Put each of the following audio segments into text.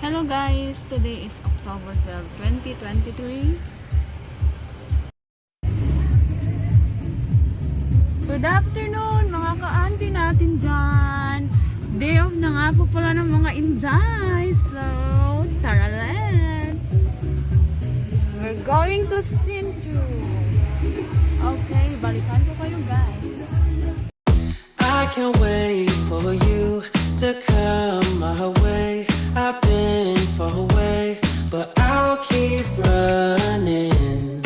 Hello guys, today is October 12, 2023. Good afternoon mga ka-auntie natin dyan. Day off na nga po pala ng mga Inday. So, tara let's. We're going to Sintu. Okay, balikan ko kayo guys. I can't wait for you to come my way. I've been far away, but I'll keep running.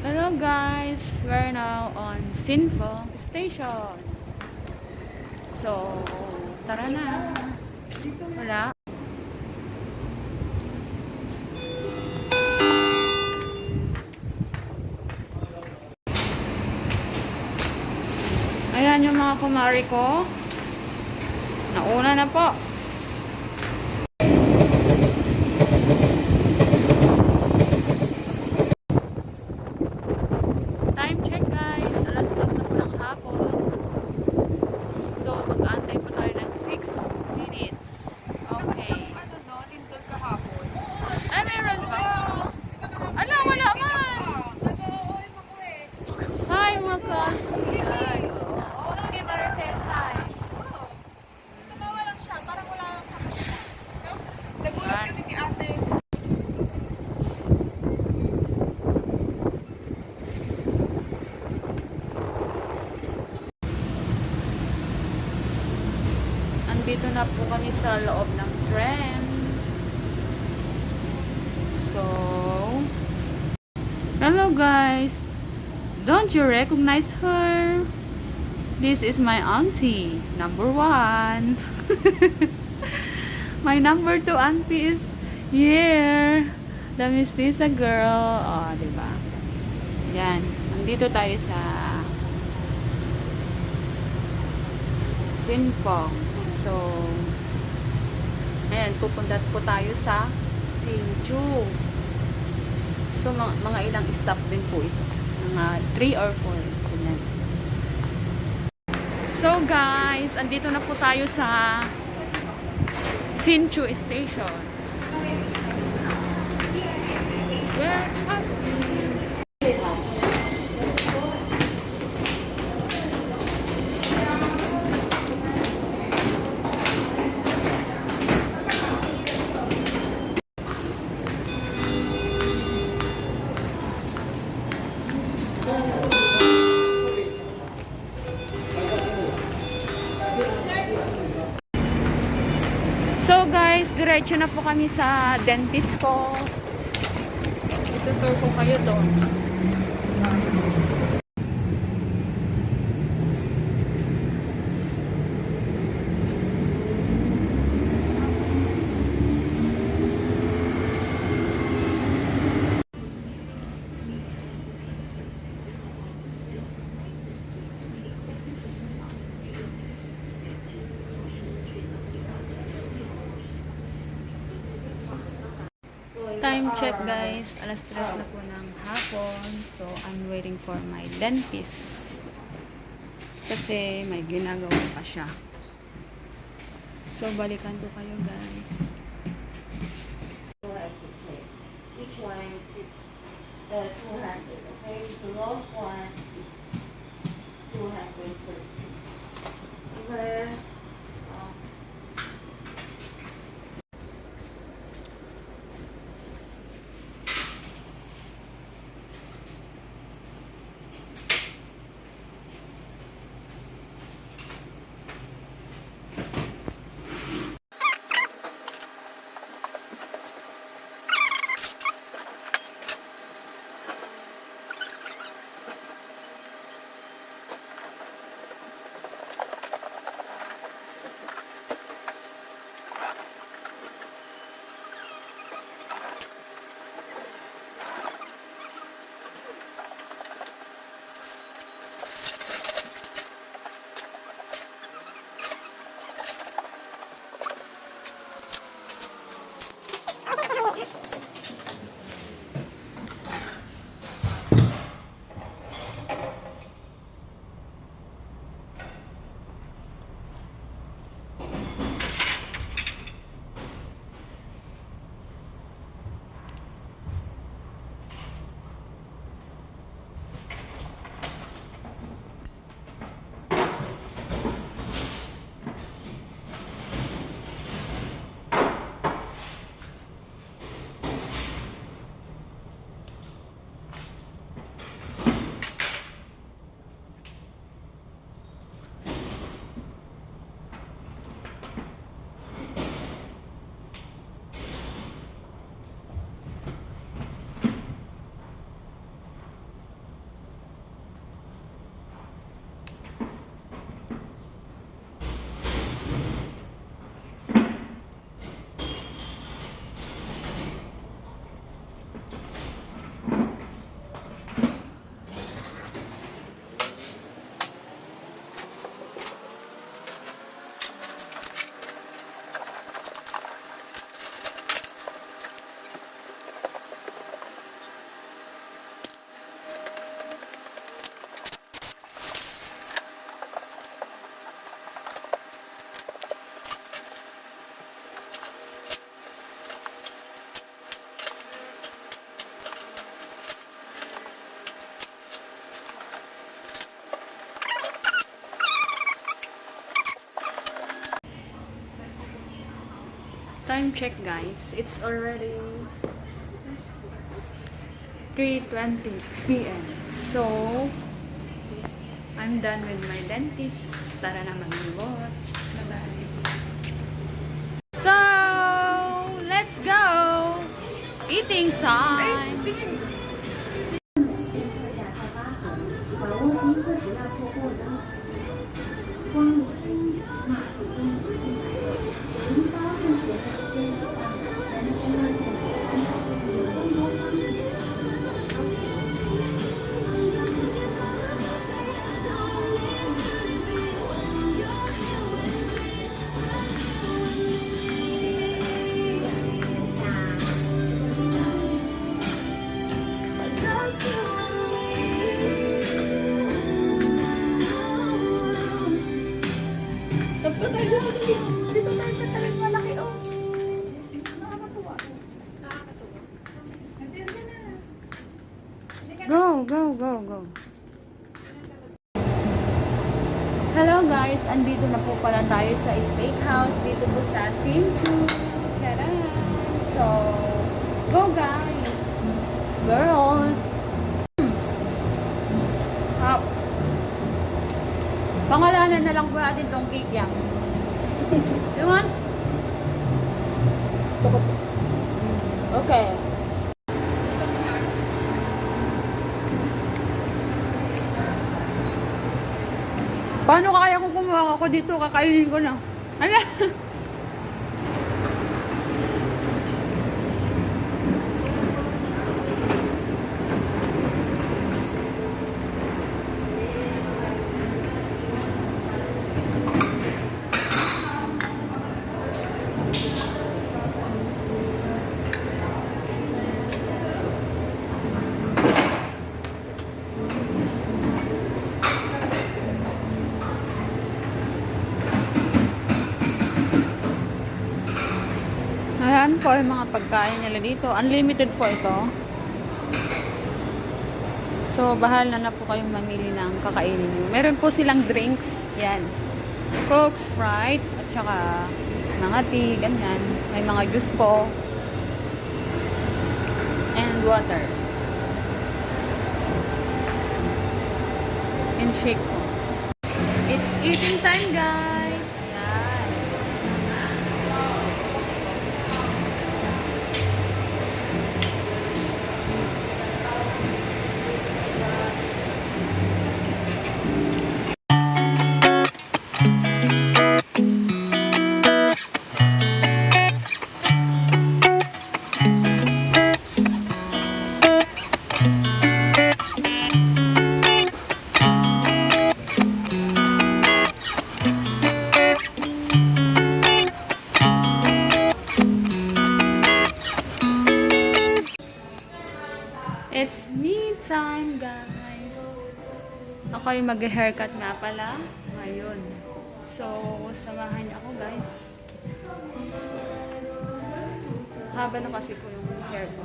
Hello guys, we're now on Sinfong Station. So, tara na. Wala. Ayan yung mga kumari ko. Nauna na po. Time check guys. Alas 2 na po ng hapon. So, mag-aantay po tayo ng 6 minutes. Okay. Ano no, lindol kahapon. Ay, meron ba? Ano, wala man. Nag-OM ako eh. Hi, mga ka-auntie. Ay, oo. Sige, Marites, hi. Basta bawa lang siya, parang wala lang sa kanya. No? Nagulat kami ni ate. Andito na po kami sa loob ng tren. So, hello guys. Don't you recognize her? This is my auntie, number 1. My number 2 auntie is here. The Mestiza girl. Oh, diba? Yan. Andito tayo sa Sinfong. So, ayan, pupunta po tayo sa Sinchu. So, mga ilang stop din po ito. Mga 3 or 4. Ganyan. So, guys, andito na po tayo sa Sinchu Station. Where are you? So guys, diretso na po kami sa dentist ko. Itutur ko kayo doon. Time check guys, alas 3 na po ng hapon. So, I'm waiting for my dentist. Kasi may ginagawa pa siya. So, balikan ko kayo guys. Each one is 200, okay? The lowest one is 200 per piece. Okay? Time check, guys. It's already 3:20 p.m. So, I'm done with my dentist. Tara na mag-ibot. Bye-bye. So, let's go! Eating time! 把握机会不要错过的光临马祖东路进来的您高兴学的真是棒人生的选择有更多方式Dito tayo sa salit malaki, oh. Nakakatuwa. Nakakatuwa. Go, go, go, go. Hello guys, andito na po pala tayo sa steakhouse dito po sa Sinchu. Charan! So, go guys! Girls! Hop! Pangalanan na lang po natin tong cake yan. You want? Okay. Paano kaya kung kumuha ako dito? Kakainin ko na. Ano? Ayan po yung mga pagkain nila dito. Unlimited po ito. So, bahala na po kayong mamili ng kakainin nyo. Meron po silang drinks. Yan. Coke, Sprite, at saka mga tea, ganyan. May mga juice po. And water. And shake po. It's eating time, guys. Ayan. It's me time, guys. Ako yung mag-haircut nga pala ngayon. So, samahan niyo ako, guys. Haba na kasi po yung hair ko.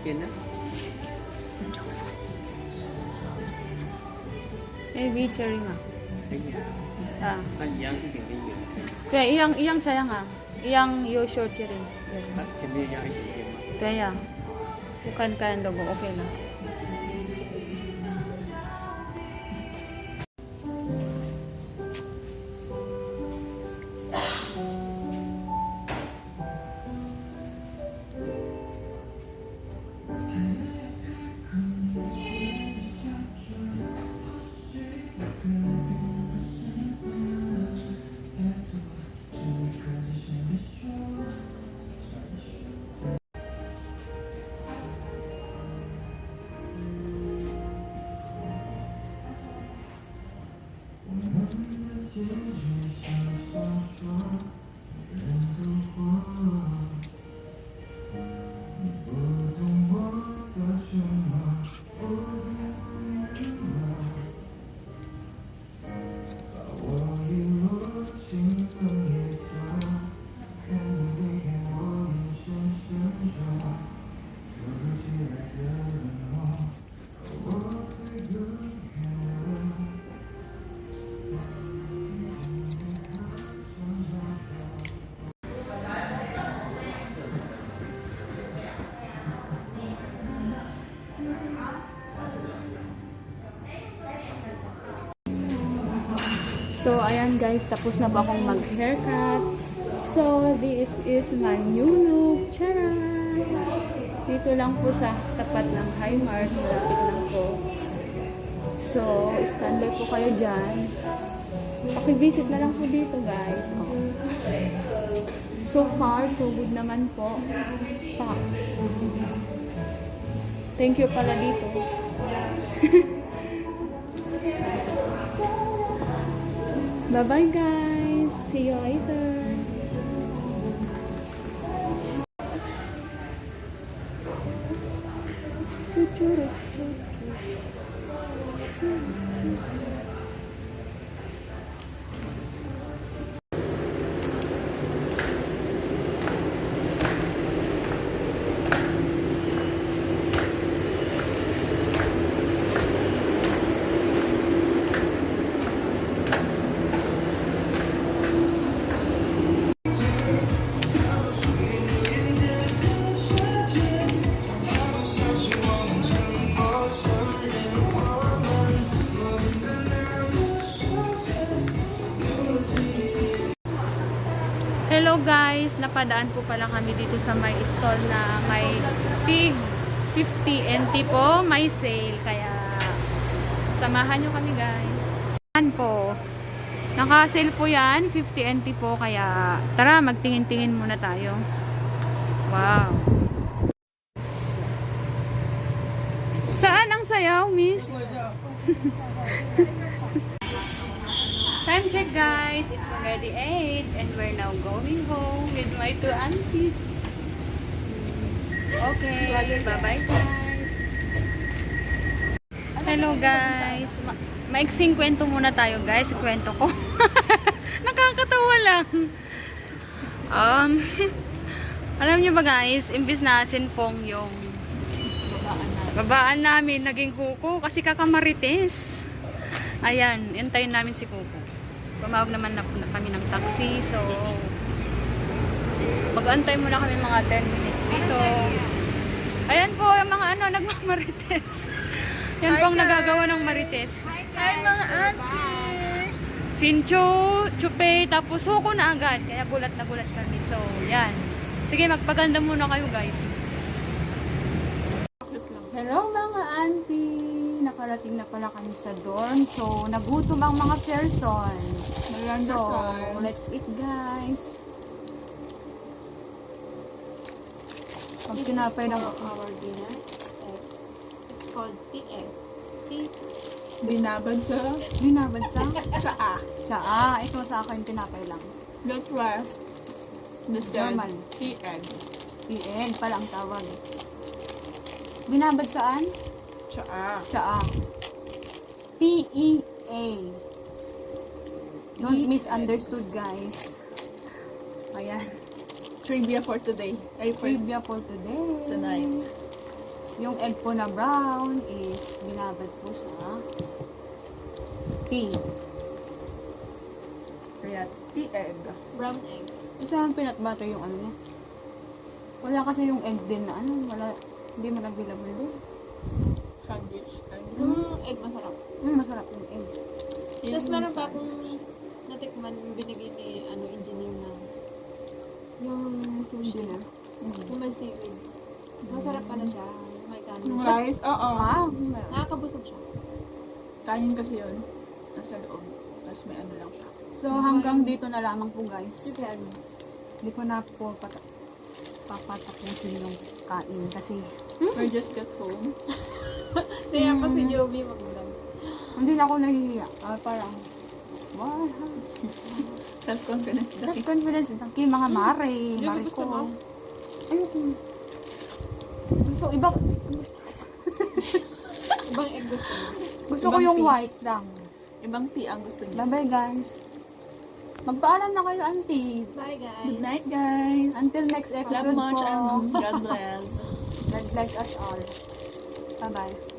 Trên đó. Maybe cherry nga. Thấy nhỉ? Ah. Anh dán cái chuyện gì? Kaya iyang chaya nga. Iyang yosho cherry. Bắt trên đi dán cái chuyện gì? Kaya. Bukan kaya logo. Okay na. So, ayan guys, tapos na ba akong mag-haircut. So, this is my new look. Charan! Dito lang po sa tapat ng Highmark. Malapit lang po. So, standby po kayo dyan. Paki-visit na lang po dito guys. Oh. So far, so good naman po. Pa. Thank you pala dito. Bye-bye guys. See you later. Hello guys, napadaan po pala kami dito sa may stall na may tig 50 NT po, may sale, kaya samahan nyo kami guys. Yan po, naka-sale po yan, 50 NT po, kaya tara magtingin-tingin muna tayo. Wow. Saan ang sayaw, miss? Time check guys, it's already 8 and we're now going home with my 2 aunties. Okay, bye-bye guys. Hello guys. Maiksing kwento muna tayo guys, kwento ko. Nakakatawa lang. Alam niyo ba guys, imbis na sinfong yung babaan namin, naging kuko kasi kakamarites. Ayan, hintayin namin si Kuko. Tumawag naman na kami ng taxi. So, mag-antay muna kami mga 10 minutes dito. Ayan po, yung mga nagmamarites. Yan po ang nagagawa ng marites. Hi mga auntie! Sincho, Chupe, tapos suko na agad. Kaya gulat na gulat kami. So, yan. Sige, magpaganda muna kayo guys. Hello mga auntie! Nakarating na pala kami sa dorm. So, nagutom ang mga person. So, let's eat guys. Pag tinapay ng Our dinner. It's called TF. Binabad sa binabad sa tsaa. tsaa. Ito sa akin tinapay lang. That's why this Normal. TN. PN pala ang tawag. Binabad saan? Tsaa. Tsaa. PEA. Don't misunderstood guys. Ayan. Trivia for today. Ay, for Trivia for today. tonight. Yung egg po na brown is binabad po sa P. Kaya TN. Brown egg. Ito ang peanut butter yung ano niya. Wala kasi yung egg din na wala, hindi mo available doon. Sandwich. Egg masarap. Masarap yung egg. Tapos meron pa akong natikman, binigay ni engineer na yung sushi. Yung may seaweed. Masarap pala siya. May kanin. Rice? Oo. Nakakabusog siya. Kanin kasi yun. Nasa loob. Tapos may ano lang siya. So hanggang dito na lamang po guys. Sige, ano? Hindi ko na po papatapusin yung kain kasi We just got home. Kaya pa si Joby mag-vlog. hindi na ako nahihiya. Parang wow. Self-confidence dahil. Self-confidence. Taki mga mare. Hindi Mare ko gusto ko. mo. Ayoko. So, iba, Ibang egg gusto mo. gusto ko Ibang yung tea. white lang. Ibang tea ang gusto niya. Bye-bye guys. Magpaalam na kayo, auntie. Bye guys. Good night, guys. Until next Love episode much po. and God bless. God bless us all. Bye-bye.